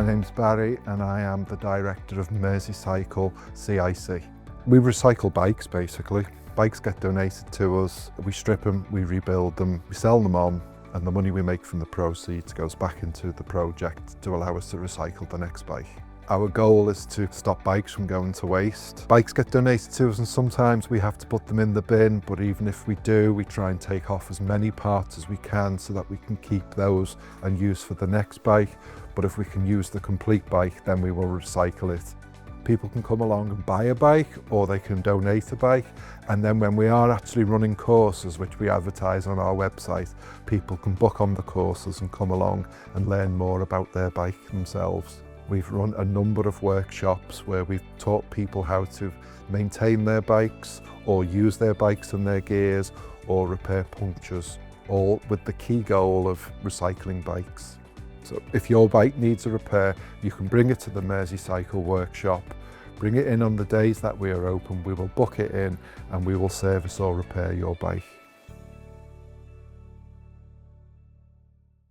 name's Barry and I am the director of MerseyCycle CIC. We recycle bikes basically. Bikes get donated to us, we strip them, we rebuild them, we sell them on, and the money we make from the proceeds goes back into the project to allow us to recycle the next bike. Our goal is to stop bikes from going to waste. Bikes get donated to us and sometimes we have to put them in the bin, but even if we do, we try and take off as many parts as we can so that we can keep those and use for the next bike. But if we can use the complete bike, then we will recycle it. People can come along and buy a bike or they can donate a bike, and then when we are actually running courses, which we advertise on our website, people can book on the courses and come along and learn more about their bike themselves. We've run a number of workshops where we've taught people how to maintain their bikes or use their bikes and their gears or repair punctures, all with the key goal of recycling bikes. So if your bike needs a repair, you can bring it to the MerseyCycle workshop, bring it in on the days that we are open, we will book it in and we will service or repair your bike.